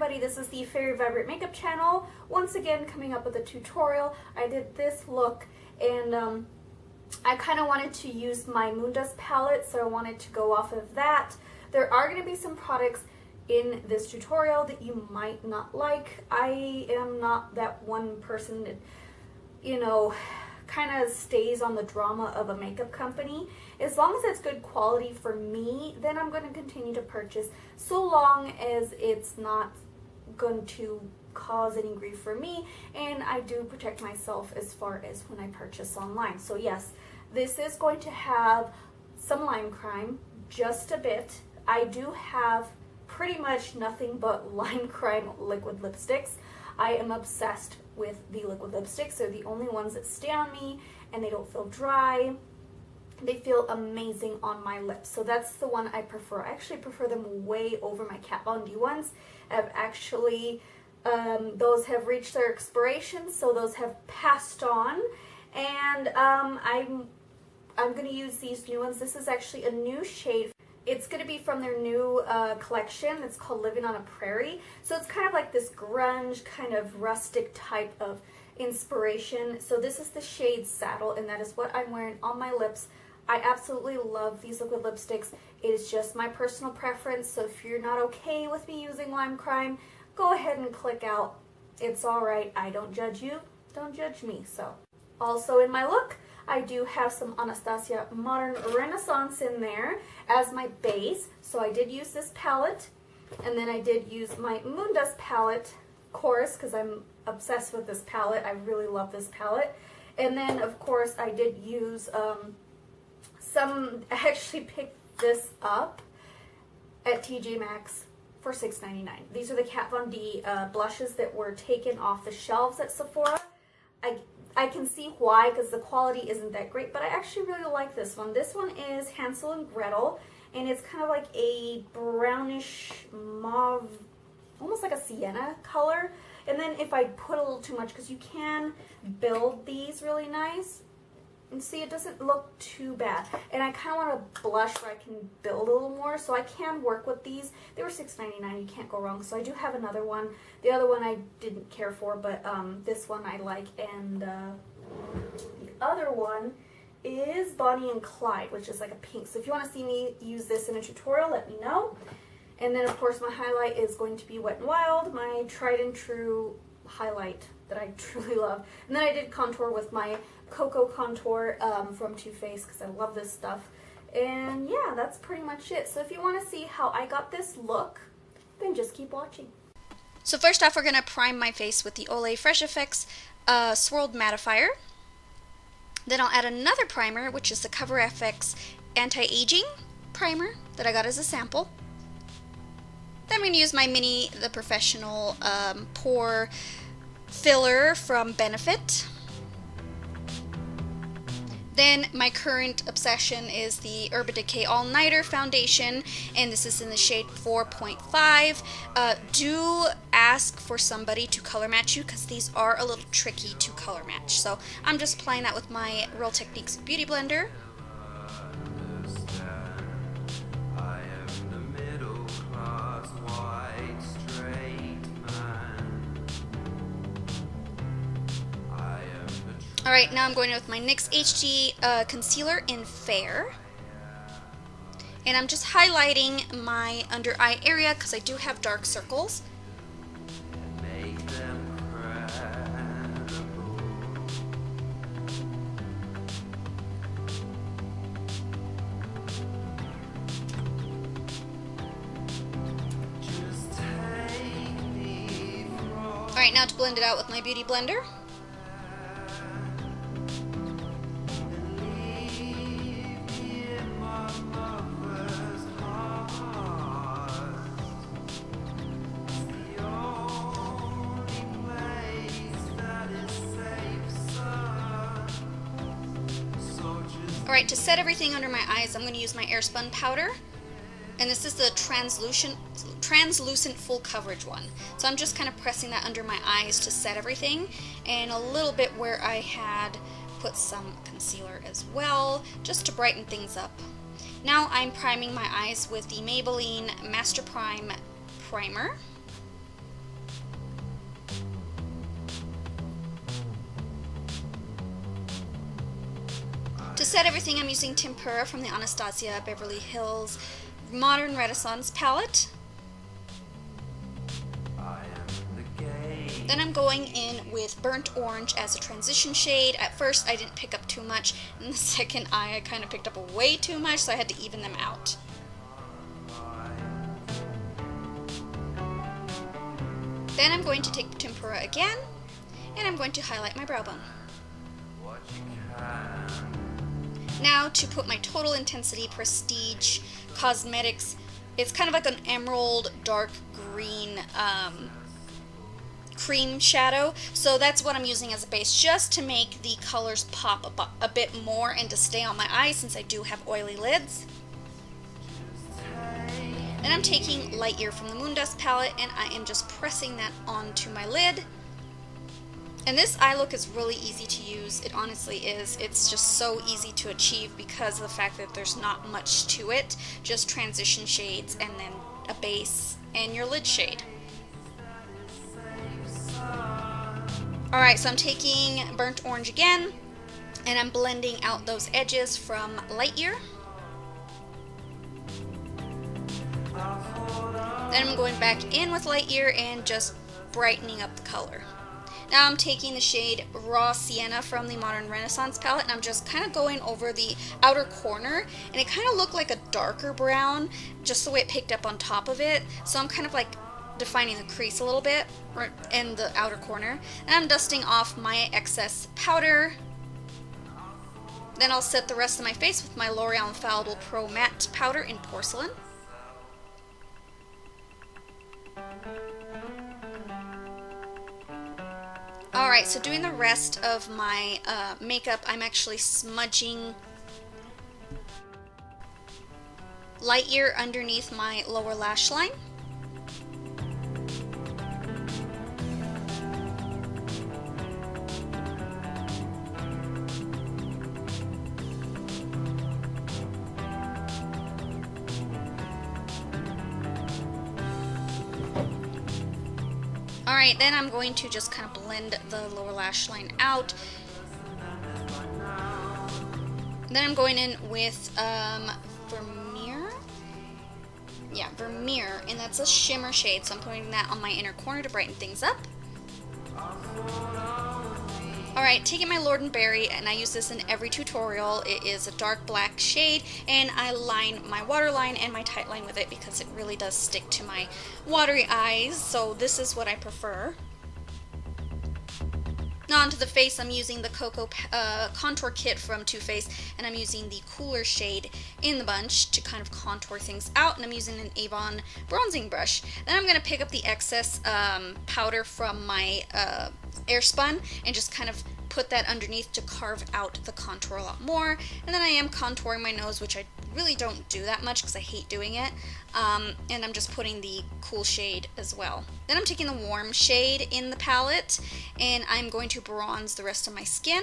everybody, this is the Fairy Vibrant Makeup channel. Once again, coming up with a tutorial. I did this look and I kind of wanted to use my Moondust palette, so I wanted to go off of that. There are going to be some products in this tutorial that you might not like. I am not that one person that, you know, kind of stays on the drama of a makeup company. As long as it's good quality for me, then I'm going to continue to purchase, so long as it's not going to cause any grief for me, and I do protect myself as far as when I purchase online. So yes, this is going to have some lime crime, just a bit. I do have pretty much nothing but lime crime liquid lipsticks. I am obsessed with the liquid lipsticks. They're the only ones that stay on me and they don't feel dry. They feel amazing on my lips. So that's the one I prefer. I actually prefer them way over my Kat Von D ones. I've actually, those have reached their expiration, so those have passed on. And I'm going to use these new ones. This is actually a new shade. It's going to be from their new collection. It's called Living on a Prairie. So it's kind of like this grunge, kind of rustic type of inspiration. So this is the shade Saddle, and that is what I'm wearing on my lips. I absolutely love these liquid lipsticks. It is just my personal preference. So if you're not okay with me using lime crime, go ahead and click out. It's alright. I don't judge you. Don't judge me. So also in my look, I do have some Anastasia Modern Renaissance in there as my base. So I did use this palette, and then I did use my Moondust palette, of course, because I'm obsessed with this palette. I really love this palette. And then, of course, I did use I actually picked this up at TJ Maxx for $6.99. These are the Kat Von D blushes that were taken off the shelves at Sephora. I can see why, because the quality isn't that great, but I actually really like this one. This one is Hansel and Gretel, and it's kind of like a brownish mauve, almost like a sienna color. And then if I put a little too much, because you can build these really nice, and see, it doesn't look too bad. And I kind of want a blush where I can build a little more, so I can work with these. They were $6.99, you can't go wrong. So I do have another one. The other one I didn't care for, but this one I like. And the other one is Bonnie and Clyde, which is like a pink. So if you want to see me use this in a tutorial, let me know. And then, of course, my highlight is going to be Wet n Wild, my tried and true highlight that I truly love. And then I did contour with my Cocoa Contour from Too Faced, because I love this stuff. And yeah, that's pretty much it. So if you want to see how I got this look, then just keep watching. So first off, we're going to prime my face with the Olay Fresh Effects Swirled Mattifier. Then I'll add another primer, which is the Cover FX Anti-Aging Primer that I got as a sample. Then I'm going to use my The Professional Pore Filler from Benefit. Then my current obsession is the Decay All Nighter Foundation, and this is in the shade 4.5. Do ask for somebody to color match you, because these are a little tricky to color match. So I'm just applying that with my Real Techniques Beauty Blender. Alright, now I'm going in with my NYX HD Concealer in Fair. And I'm just highlighting my under eye area because I do have dark circles. Alright, now to blend it out with my Beauty Blender. Alright, to set everything under my eyes, I'm going to use my Airspun powder. And this is the translucent full coverage one. So I'm just kind of pressing that under my eyes to set everything. And a little bit where I had put some concealer as well, just to brighten things up. Now I'm priming my eyes with the Maybelline Master Prime Primer. To set everything, I'm using Tempera from the Anastasia Beverly Hills Modern Renaissance palette. Then I'm going in with Burnt Orange as a transition shade. At first I didn't pick up too much. In the second eye I kind of picked up way too much, so I had to even them out. Then I'm going to take Tempera again, and I'm going to highlight my brow bone. Now to put my Total Intensity Prestige Cosmetics, it's kind of like an emerald dark green cream shadow, so that's what I'm using as a base, just to make the colors pop a bit more and to stay on my eyes since I do have oily lids. Then I'm taking Light Year from the Moondust palette, and I am just pressing that onto my lid. And this eye look is really easy to use. It honestly is. It's just so easy to achieve because of the fact that there's not much to it. Just transition shades and then a base and your lid shade. Alright, so I'm taking Burnt Orange again, and I'm blending out those edges from Light Year. Then I'm going back in with Light Year and just brightening up the color. Now I'm taking the shade Raw Sienna from the Modern Renaissance palette, and I'm just kind of going over the outer corner, and it kind of looked like a darker brown, just the way it picked up on top of it. So I'm kind of like defining the crease a little bit in the outer corner. And I'm dusting off my excess powder. Then I'll set the rest of my face with my L'Oreal Infallible Pro Matte Powder in Porcelain. Alright, so doing the rest of my makeup, I'm actually smudging Light Year underneath my lower lash line. Alright, then I'm going to just kind of blend the lower lash line out. Then I'm going in with Vermeer. Yeah, Vermeer, and that's a shimmer shade, so I'm putting that on my inner corner to brighten things up. Alright, taking my Lord & Berry, and I use this in every tutorial. It is a dark black shade, and I line my waterline and my tight line with it because it really does stick to my watery eyes, so this is what I prefer. Now onto the face, I'm using the Cocoa Contour Kit from Too Faced, and I'm using the cooler shade in the bunch to kind of contour things out, and I'm using an Avon bronzing brush. Then I'm going to pick up the excess powder from my Airspun and just kind of put that underneath to carve out the contour a lot more. And then I am contouring my nose, which I really don't do that much because I hate doing it. And I'm just putting the cool shade as well. Then I'm taking the warm shade in the palette, and I'm going to bronze the rest of my skin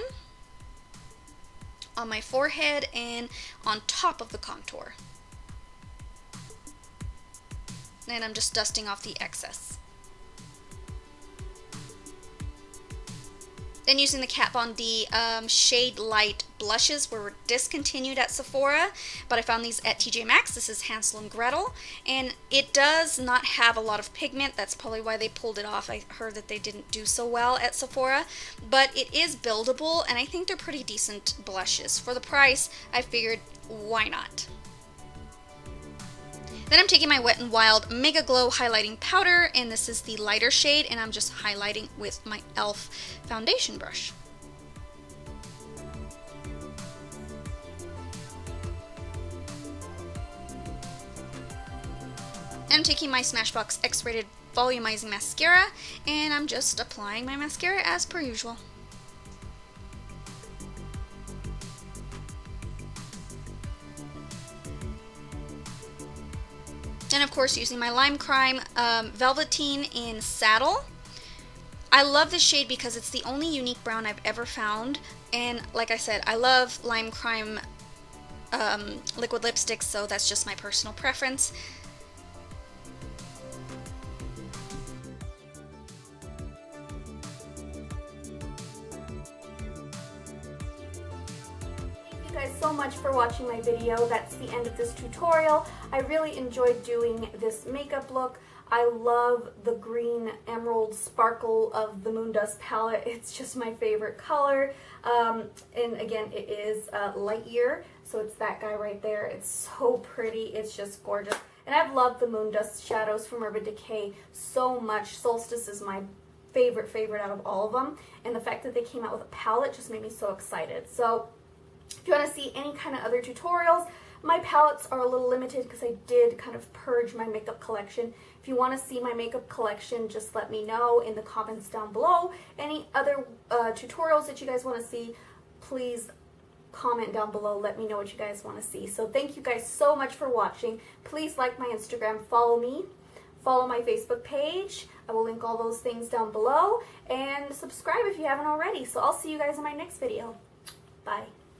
on my forehead and on top of the contour. And I'm just dusting off the excess. Then using the Kat Von D Shade Light blushes were discontinued at Sephora, but I found these at TJ Maxx. This is Hansel and Gretel, and it does not have a lot of pigment. That's probably why they pulled it off. I heard that they didn't do so well at Sephora, but it is buildable, and I think they're pretty decent blushes. For the price, I figured, why not? Then I'm taking my Wet n Wild Mega Glow Highlighting Powder, and this is the lighter shade, and I'm just highlighting with my e.l.f. foundation brush. Then I'm taking my Smashbox X-Rated Volumizing Mascara, and I'm just applying my mascara as per usual. And of course using my Lime Crime Velveteen in Saddle. I love this shade because it's the only unique brown I've ever found, and like I said, I love Lime Crime liquid lipsticks, so that's just my personal preference. You guys so much for watching my video. That's the end of this tutorial. I really enjoyed doing this makeup look. I love the green emerald sparkle of the Moondust palette. It's just my favorite color. And again, it is light year, so it's that guy right there. It's so pretty. It's just gorgeous. And I've loved the Moondust shadows from Urban Decay so much. Solstice is my favorite out of all of them. And the fact that they came out with a palette just made me so excited. So if you want to see any kind of other tutorials, my palettes are a little limited because I did kind of purge my makeup collection. If you want to see my makeup collection, just let me know in the comments down below. Any other tutorials that you guys want to see, please comment down below. Let me know what you guys want to see. So thank you guys so much for watching. Please like my Instagram, follow me, follow my Facebook page. I will link all those things down below. And subscribe if you haven't already. So I'll see you guys in my next video. Bye.